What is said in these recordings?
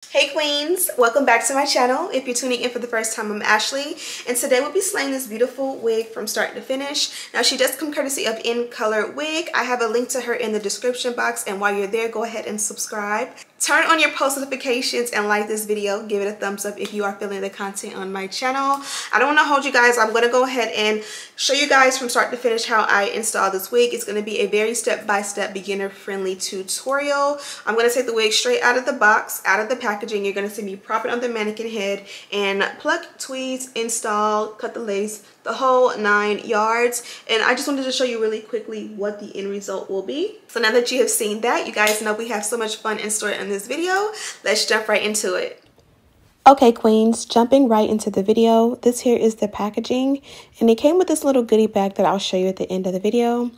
Hey queens, welcome back to my channel. If you're tuning in for the first time, I'm Ashley, and today we'll be slaying this beautiful wig from start to finish. Now she does come courtesy of Incolorwig. I have a link to her in the description box, and while you're there, go ahead and subscribe. Turn on your post notifications and like this video. Give it a thumbs up if you are feeling the content on my channel. I don't want to hold you guys. I'm going to go ahead and show you guys from start to finish how I install this wig. It's going to be a very step-by-step beginner-friendly tutorial. I'm going to take the wig straight out of the box, out of the packaging. You're going to see me prop it on the mannequin head and pluck, tweeze, install, cut the lace, the whole 9 yards. And I just wanted to show you really quickly what the end result will be. So now that you have seen that, you guys know we have so much fun in store in this video. Let's jump right into it. Okay queens, jumping right into the video. This here is the packaging, and it came with this little goodie bag that I'll show you at the end of the video.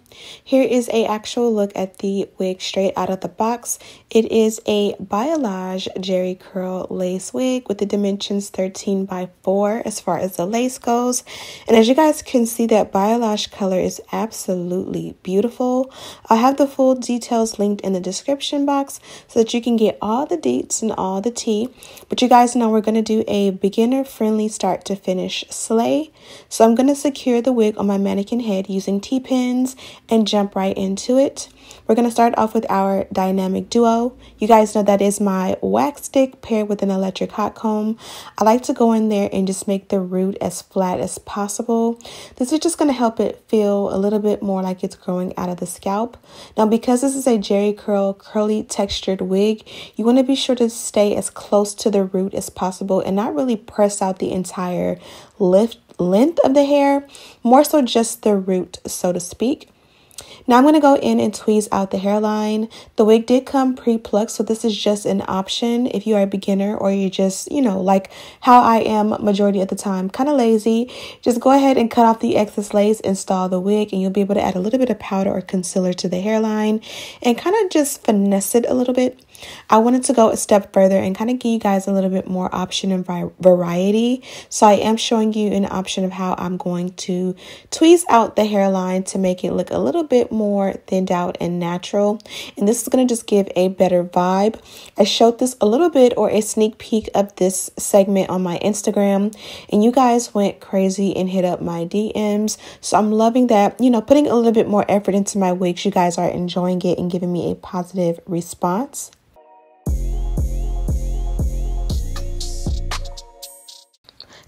Here is a actual look at the wig straight out of the box. It is a Balayage Jerry curl lace wig with the dimensions 13 by 4 as far as the lace goes. And as you guys can see, that Balayage color is absolutely beautiful. I'll have the full details linked in the description box so that you can get all the deets and all the tea. But you guys know we're going to do a beginner friendly start to finish slay. So I'm going to secure the wig on my mannequin head using T-pins and jump right into it. We're going to start off with our dynamic duo. You guys know that is my wax stick paired with an electric hot comb. I like to go in there and just make the root as flat as possible. This is just going to help it feel a little bit more like it's growing out of the scalp. Now, because this is a Jerry curl curly textured wig, you want to be sure to stay as close to the root as possible and not really press out the entire length of the hair, more so just the root, so to speak. Now I'm going to go in and tweeze out the hairline. The wig did come pre-plucked, so this is just an option if you are a beginner or you're just, like how I am majority of the time, kind of lazy. Just go ahead and cut off the excess lace, install the wig, and you'll be able to add a little bit of powder or concealer to the hairline and kind of just finesse it a little bit. I wanted to go a step further and kind of give you guys a little bit more option and variety. So I am showing you an option of how I'm going to tweeze out the hairline to make it look a little bit more thinned out and natural. And this is going to just give a better vibe. I showed this a little bit or a sneak peek of this segment on my Instagram, and you guys went crazy and hit up my DMs. So I'm loving that, putting a little bit more effort into my wigs. You guys are enjoying it and giving me a positive response.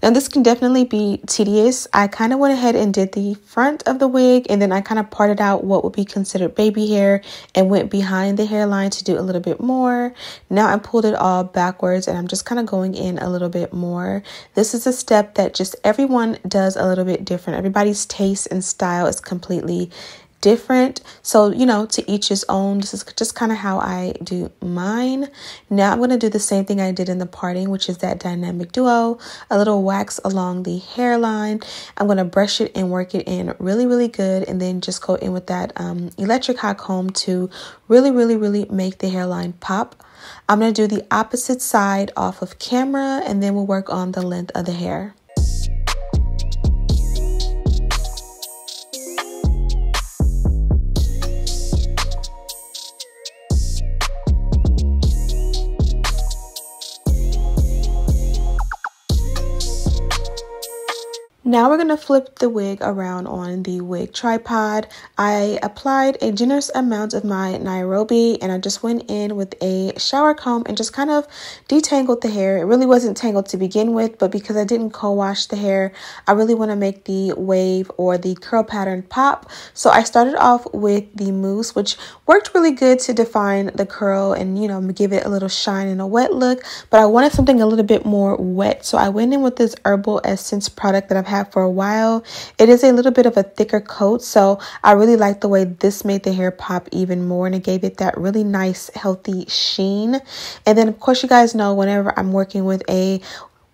Now this can definitely be tedious. I kind of went ahead and did the front of the wig, and then I kind of parted out what would be considered baby hair and went behind the hairline to do a little bit more. Now I pulled it all backwards and I'm just kind of going in a little bit more. This is a step that just everyone does a little bit different. Everybody's taste and style is completely different, so to each his own. This is just kind of how I do mine. Now I'm going to do the same thing I did in the parting, which is that dynamic duo, a little wax along the hairline. I'm going to brush it and work it in really good, and then just go in with that electric hot comb to really make the hairline pop. I'm going to do the opposite side off of camera, and then we'll work on the length of the hair. Now we're going to flip the wig around on the wig tripod. I applied a generous amount of my Nairobi, and I just went in with a shower comb and just kind of detangled the hair. It really wasn't tangled to begin with, but because I didn't co-wash the hair, I really want to make the wave or the curl pattern pop. So I started off with the mousse, which worked really good to define the curl and, give it a little shine and a wet look. But I wanted something a little bit more wet, so I went in with this herbal essence product that I've had for a while. It is a little bit of a thicker coat, so I really like the way this made the hair pop even more, and it gave it that really nice healthy sheen. And then of course you guys know whenever I'm working with a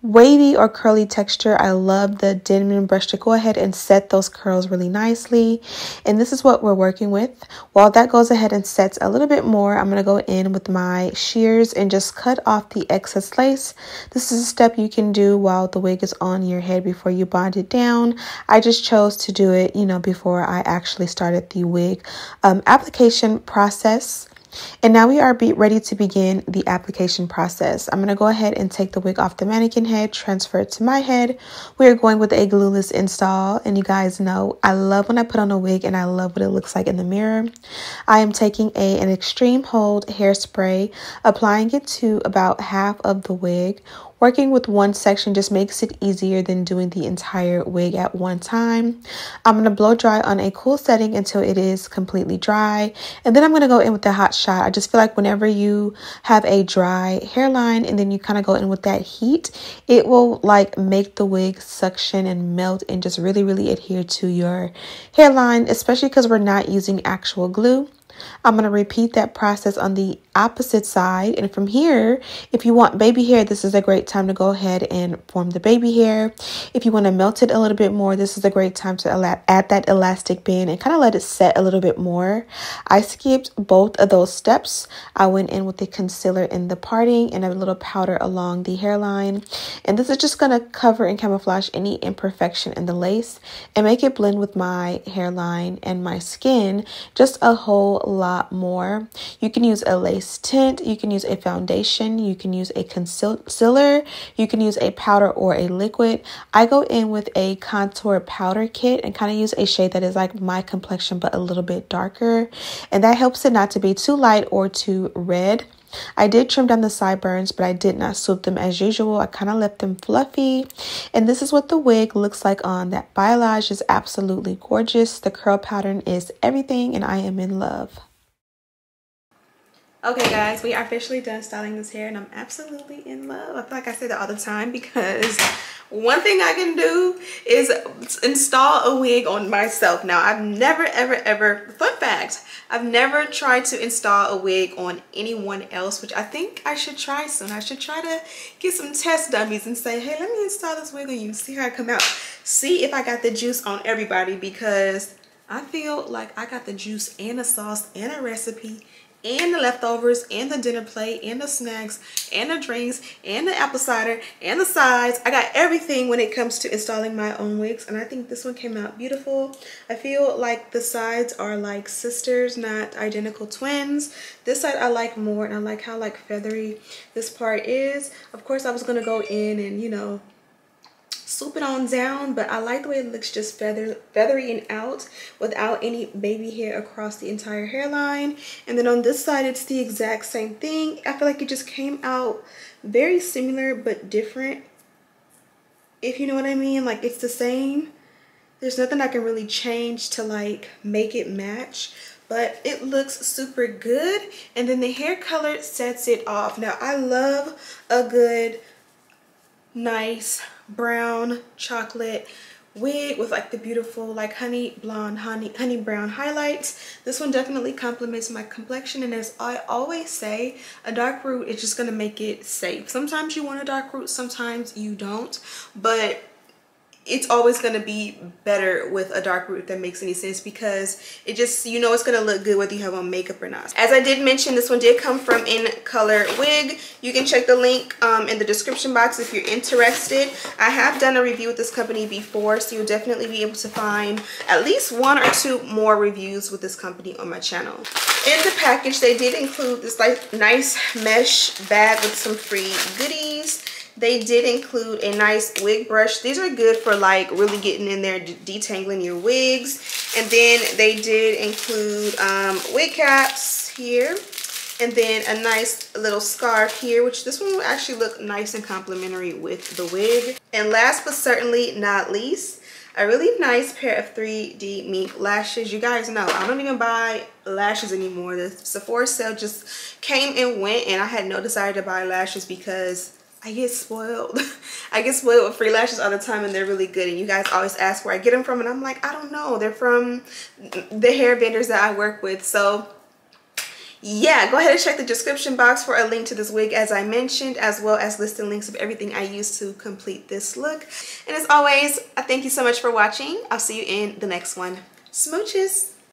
wavy or curly texture, I love the Denman brush to go ahead and set those curls really nicely. And this is what we're working with. While that goes ahead and sets a little bit more, I'm going to go in with my shears and just cut off the excess lace. This is a step you can do while the wig is on your head before you bond it down. I just chose to do it, before I actually started the wig application process. And now we are ready to begin the application process. I'm going to go ahead and take the wig off the mannequin head, transfer it to my head. We're going with a glueless install. And you guys know I love when I put on a wig and I love what it looks like in the mirror. I am taking an extreme hold hairspray, applying it to about half of the wig. Working with one section just makes it easier than doing the entire wig at one time. I'm going to blow dry on a cool setting until it is completely dry. And then I'm going to go in with the hot shot. I just feel like whenever you have a dry hairline and then you kind of go in with that heat, it will like make the wig suction and melt and just really adhere to your hairline, especially because we're not using actual glue. I'm going to repeat that process on the opposite side. And from here, if you want baby hair, this is a great time to go ahead and form the baby hair. If you want to melt it a little bit more, this is a great time to add that elastic band and kind of let it set a little bit more. I skipped both of those steps. I went in with the concealer in the parting and a little powder along the hairline. And this is just going to cover and camouflage any imperfection in the lace and make it blend with my hairline and my skin just a whole lot more. You can use a lace tint, you can use a foundation, you can use a concealer, you can use a powder or a liquid. I go in with a contour powder kit and kind of use a shade that is like my complexion but a little bit darker, and that helps it not to be too light or too red. I did trim down the sideburns, but I did not swoop them as usual. I kind of left them fluffy. And this is what the wig looks like on. That balayage is absolutely gorgeous. The curl pattern is everything, and I am in love. Okay guys, we are officially done styling this hair and I'm absolutely in love. I feel like I say that all the time because one thing I can do is install a wig on myself. Now I've never ever, fun fact, I've never tried to install a wig on anyone else, which I think I should try soon. I should try to get some test dummies and say, hey, let me install this wig on you, see how I come out. See if I got the juice on everybody, because I feel like I got the juice and the sauce and a recipe and the leftovers and the dinner plate and the snacks and the drinks and the apple cider and the sides. I got everything when it comes to installing my own wigs, and I think this one came out beautiful. I feel like the sides are like sisters, not identical twins. This side I like more, and I like how like feathery this part is. Of course I was gonna go in and, you know, swoop it on down, but I like the way it looks just feathery and out without any baby hair across the entire hairline. And then on this side it's the exact same thing. I feel like it just came out very similar but different, if you know what I mean. Like it's the same, there's nothing I can really change to like make it match, but it looks super good. And then the hair color sets it off. Now I love a good nice brown chocolate wig with like the beautiful like honey blonde, honey brown highlights. This one definitely complements my complexion, and as I always say, a dark root is just gonna make it safe. Sometimes you want a dark root, sometimes you don't, but it's always going to be better with a dark root, if that makes any sense, because it just, you know, it's going to look good whether you have on makeup or not. As I did mention, this one did come from Incolorwig. You can check the link in the description box if you're interested. I have done a review with this company before, so you'll definitely be able to find at least 1 or 2 more reviews with this company on my channel. In the package, they did include this like nice mesh bag with some free goodies. They did include a nice wig brush. These are good for like really getting in there, detangling your wigs. And then they did include wig caps here, and then a nice little scarf here, which this one will actually look nice and complimentary with the wig. And last but certainly not least, a really nice pair of 3D mink lashes. You guys know I don't even buy lashes anymore. The Sephora sale just came and went, and I had no desire to buy lashes because I get spoiled. I get spoiled with free lashes all the time, and they're really good. And you guys always ask where I get them from, and I'm like, I don't know. They're from the hair vendors that I work with. So yeah, go ahead and check the description box for a link to this wig, as I mentioned, as well as listing links of everything I used to complete this look. And as always, I thank you so much for watching. I'll see you in the next one. Smooches.